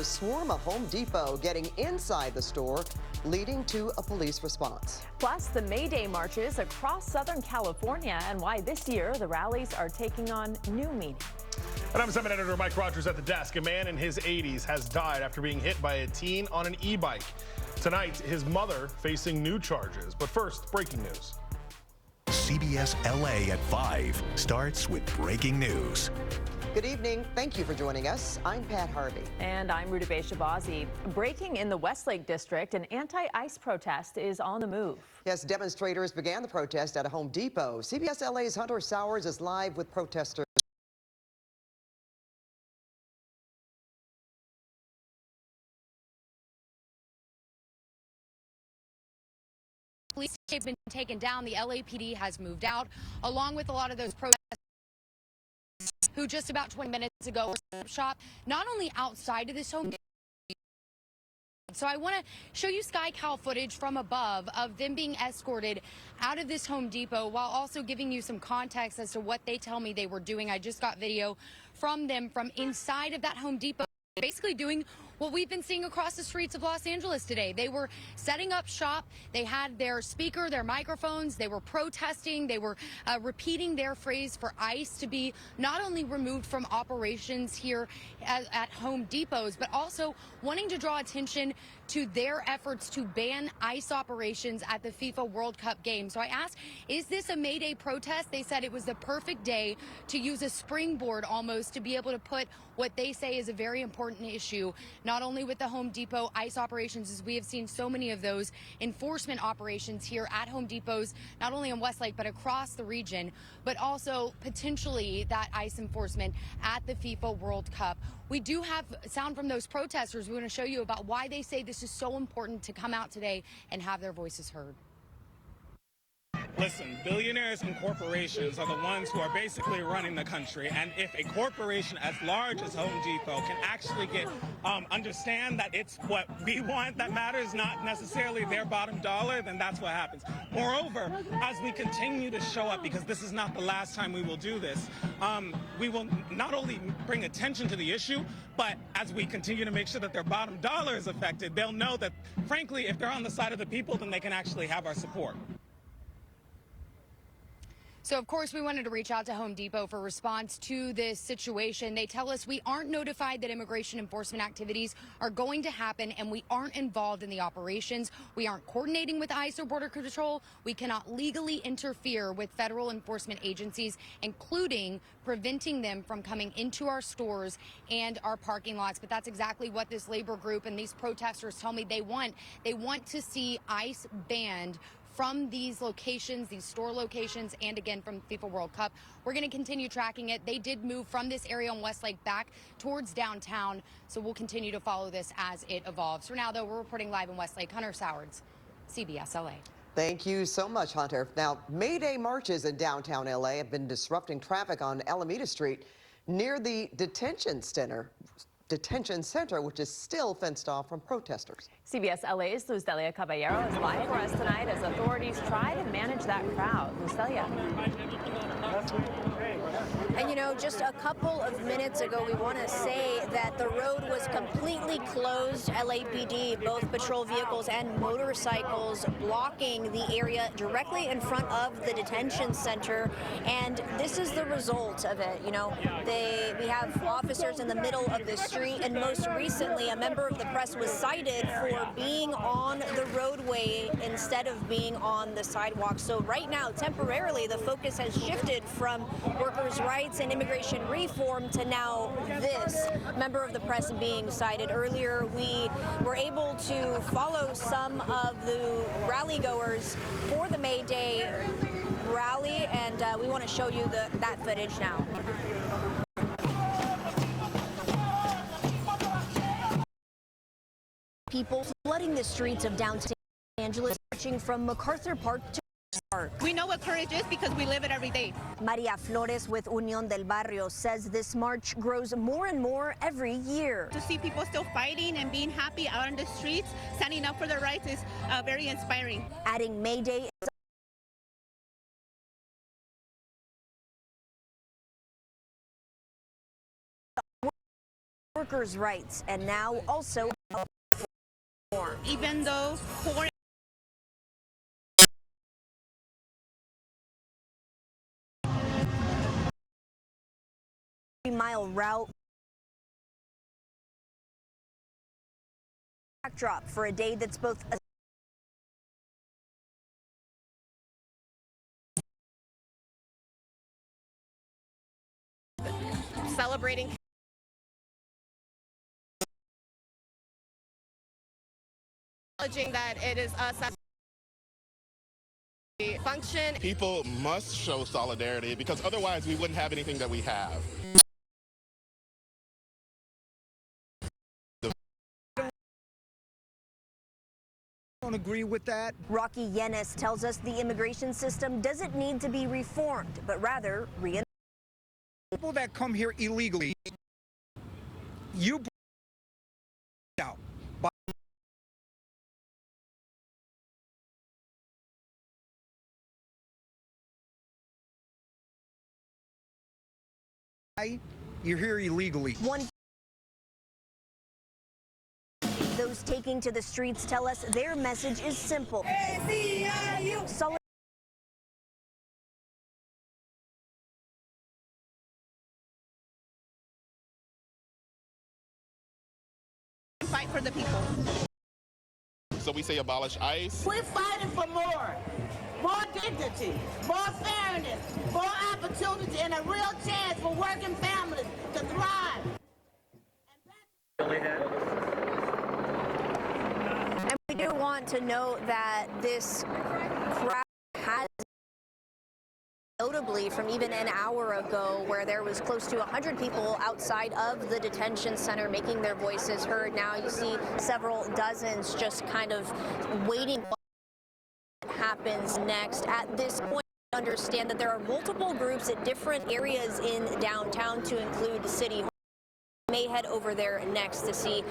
Swarm of Home Depot getting inside the store, leading to a police response. Plus, the May Day marches across Southern California and why this year the rallies are taking on new meaning. And I'm 7 editor Mike Rogers at the desk. A man in his 80s has died after being hit by a teen on an e-bike. Tonight, his mother facing new charges. But first, breaking news. CBS LA at 5 starts with breaking news. Good evening. Thank you for joining us. I'm Pat Harvey. And I'm Rutabaga Shabazi. Breaking in the Westlake District, an anti-ICE protest is on the move. Yes, demonstrators began the protest at a Home Depot. CBS LA's Hunter Sowers is live with protesters. Police have been taken down. The LAPD has moved out, along with a lot of those protesters who just about 20 minutes ago were shot, not only outside of this home. So I want to show you SkyCal footage from above of them being escorted out of this Home Depot while also giving you some context as to what they tell me they were doing. I just got video from them from inside of that Home Depot, basically doing what we've been seeing across the streets of Los Angeles today. They were setting up shop. They had their speaker, their microphones. They were protesting. They were repeating their phrase for ICE to be not only removed from operations here at Home Depots, but also wanting to draw attention to their efforts to ban ICE operations at the FIFA World Cup game. So I asked, is this a May Day protest? They said it was the perfect day to use a springboard almost to be able to put what they say is a very important issue, not only with the Home Depot ICE operations, as we have seen so many of those enforcement operations here at Home Depots, not only in Westlake, but across the region, but also potentially that ICE enforcement at the FIFA World Cup. We do have sound from those protesters. We want to show you about why they say this is so important to come out today and have their voices heard. Listen, billionaires and corporations are the ones who are basically running the country. And if a corporation as large as Home Depot can actually understand that it's what we want that matters, not necessarily their bottom dollar, then that's what happens. Moreover, as we continue to show up, because this is not the last time we will do this, we will not only bring attention to the issue, but as we continue to make sure that their bottom dollar is affected, they'll know that, frankly, if they're on the side of the people, then they can actually have our support. So, of course, we wanted to reach out to Home Depot for response to this situation. They tell us we aren't notified that immigration enforcement activities are going to happen, and we aren't involved in the operations. We aren't coordinating with ICE or Border Control. We cannot legally interfere with federal enforcement agencies, including preventing them from coming into our stores and our parking lots. But that's exactly what this labor group and these protesters tell me they want. They want to see ICE banned from these locations, these store locations, and again from FIFA World Cup. We're going to continue tracking it. They did move from this area on Westlake back towards downtown, so we'll continue to follow this as it evolves. For now, though, we're reporting live in Westlake. Hunter Sowers, CBS LA. Thank you so much, Hunter. Now, May Day marches in downtown LA have been disrupting traffic on Alameda Street near the detention center, which is still fenced off from protesters. CBS LA's Luz Delia Caballero is live for us tonight as authorities try to manage that crowd. Luz Delia. And you know, just a couple of minutes ago, we want to say that the road was completely closed. LAPD, both patrol vehicles and motorcycles blocking the area directly in front of the detention center. And this is the result of it. You know, we have officers in the middle of the street, and most recently a member of the press was cited for being on the roadway instead of being on the sidewalk. So right now, temporarily, the focus has shifted from workers' rights and immigration reform to now this member of the press being cited. Earlier, we were able to follow some of the rally goers for the May Day rally, and we want to show you that footage now. People flooding the streets of downtown Los Angeles, marching from MacArthur Park to Park. We know what courage is because we live it every day. Maria Flores with Unión del Barrio says this march grows more and more every year. To see people still fighting and being happy out on the streets, standing up for their rights is very inspiring. Adding May Day is workers' rights, and now also Even though poor mile route backdrop for a day that's both a celebrating acknowledging that it is us as a function. People must show solidarity because otherwise we wouldn't have anything that we have. I don't agree with that. Rocky Yenis tells us the immigration system doesn't need to be reformed, but rather reinvented. People that come here illegally, you bring out. You're here illegally. Those taking to the streets tell us their message is simple. fight for the people. So we say abolish ICE. We're fighting for more dignity, more fairness, more opportunity, and a real chance for working families to thrive. And we do want to note that this crowd has notably from even an hour ago where there was close to 100 people outside of the detention center making their voices heard. Now you see several dozens just kind of waiting what happens next. At this point, understand that there are multiple groups at different areas in downtown to include the city hall. May head over there next to see.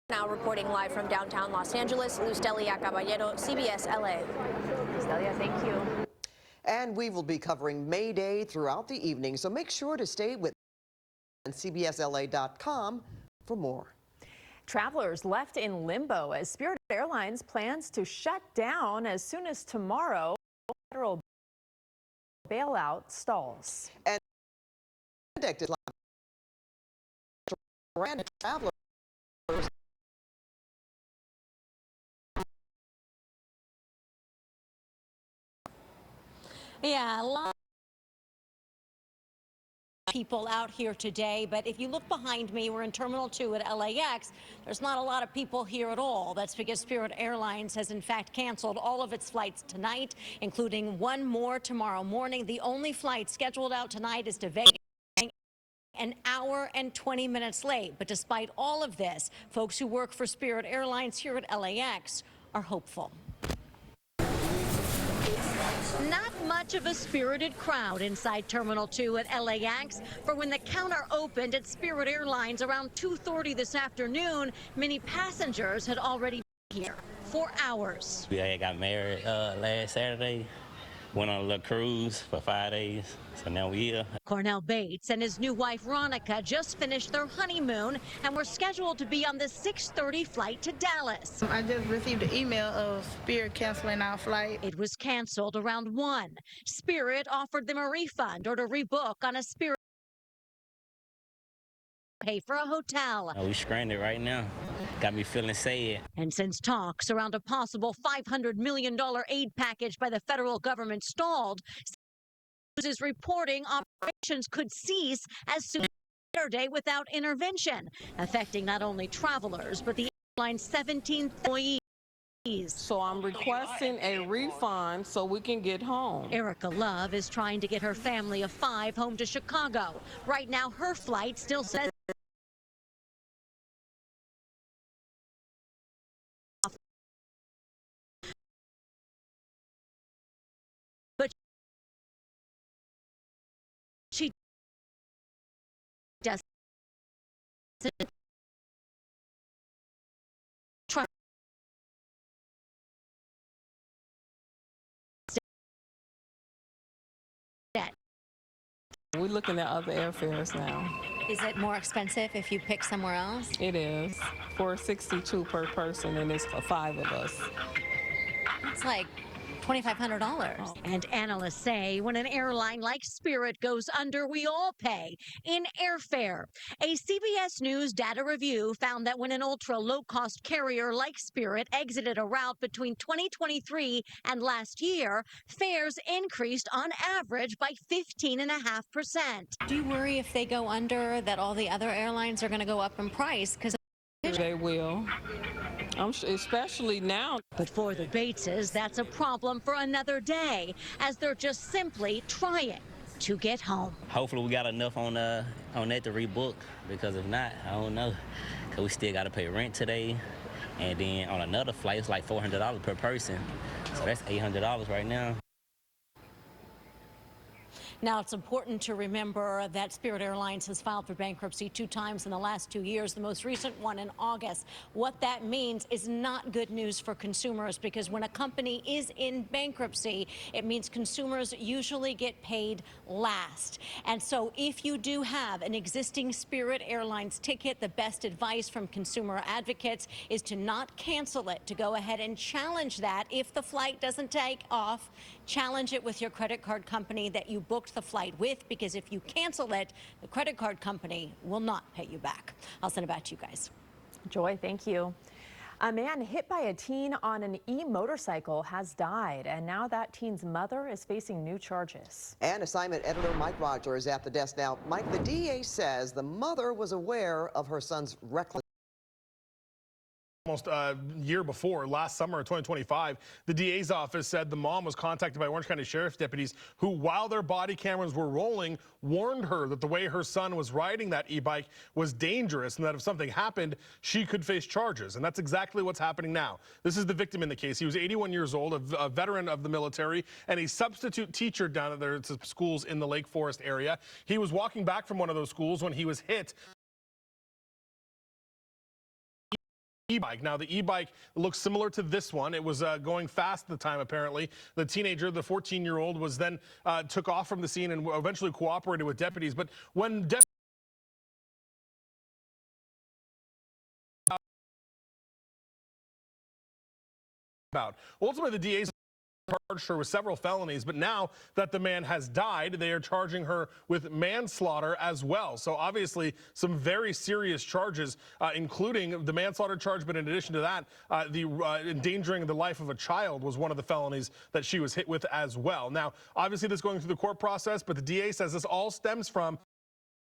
Now reporting live from downtown Los Angeles, Luz Delia Caballero, CBS LA. Luz Delia, thank you. And we will be covering May Day throughout the evening, so make sure to stay with CBSLA.com for more. Travelers left in limbo as Spirit Airlines plans to shut down as soon as tomorrow. Federal bailout stalls. And predicted travelers. Yeah, a lot of people out here today, but if you look behind me, we're in Terminal 2 at LAX. There's not a lot of people here at all. That's because Spirit Airlines has in fact canceled all of its flights tonight, including one more tomorrow morning. The only flight scheduled out tonight is to Vegas, an hour and 20 minutes late. But despite all of this, folks who work for Spirit Airlines here at LAX are hopeful. Not much of a spirited crowd inside Terminal 2 at LAX, for when the counter opened at Spirit Airlines around 2:30 this afternoon, many passengers had already been here for hours. I got married last Saturday, went on a little cruise for 5 days, so now we're here. Cornell Bates and his new wife Veronica just finished their honeymoon and were scheduled to be on the 6:30 flight to Dallas. I just received an email of Spirit canceling our flight. It was canceled around 1. Spirit offered them a refund or to rebook on a Spirit pay for a hotel. We stranded right now. Got me feeling sad. And since talks around a possible $500 million aid package by the federal government stalled, News is reporting operations could cease as soon as Saturday without intervention, affecting not only travelers, but the airline's 17 employees. So I'm requesting a refund so we can get home. Erica Love is trying to get her family of 5 home to Chicago. Right now, her flight still says but she doesn't trust. we're looking at other airfares now. Is it more expensive if you pick somewhere else? It is $462 per person, and it's for 5 of us. It's like $2,500. And analysts say when an airline like Spirit goes under, we all pay in airfare. A CBS News data review found that when an ultra low-cost carrier like Spirit exited a route between 2023 and last year, fares increased on average by 15.5%. Do you worry if they go under that all the other airlines are going to go up in price? Because They will. Especially now. But for the Bateses, that's a problem for another day, as they're just simply trying to get home. Hopefully we got enough on that to rebook, because if not, I don't know. Because we still got to pay rent today. And then on another flight, it's like $400 per person. So that's $800 right now. Now, it's important to remember that Spirit Airlines has filed for bankruptcy 2 times in the last 2 years, the most recent one in August. What that means is not good news for consumers, because when a company is in bankruptcy, it means consumers usually get paid last. And so if you do have an existing Spirit Airlines ticket, the best advice from consumer advocates is to not cancel it, to go ahead and challenge that. If the flight doesn't take off, challenge it with your credit card company that you booked the flight with, because if you cancel it, the credit card company will not pay you back. I'll send it back to you guys. Joy, thank you. A man hit by a teen on an e-motorcycle has died, and now that teen's mother is facing new charges. And assignment editor Mike Rogers is at the desk now. Mike, the DA says the mother was aware of her son's reckless. Almost a year before, last summer of 2025, the DA's office said the mom was contacted by Orange County Sheriff's deputies who, while their body cameras were rolling, warned her that the way her son was riding that e-bike was dangerous and that if something happened, she could face charges. And that's exactly what's happening now. This is the victim in the case. He was 81 years old, a veteran of the military, and a substitute teacher down at their schools in the Lake Forest area. He was walking back from one of those schools when he was hit e-bike. Now, the e-bike looks similar to this one. It was going fast at the time, apparently. The teenager, the 14-year-old, was then took off from the scene and eventually cooperated with deputies. But when deputies ultimately, the DA's charged her with several felonies, but now that the man has died, they are charging her with manslaughter as well. So obviously some very serious charges, including the manslaughter charge, but in addition to that, the endangering the life of a child was one of the felonies that she was hit with as well. Now, obviously this is going through the court process, but the DA says this all stems from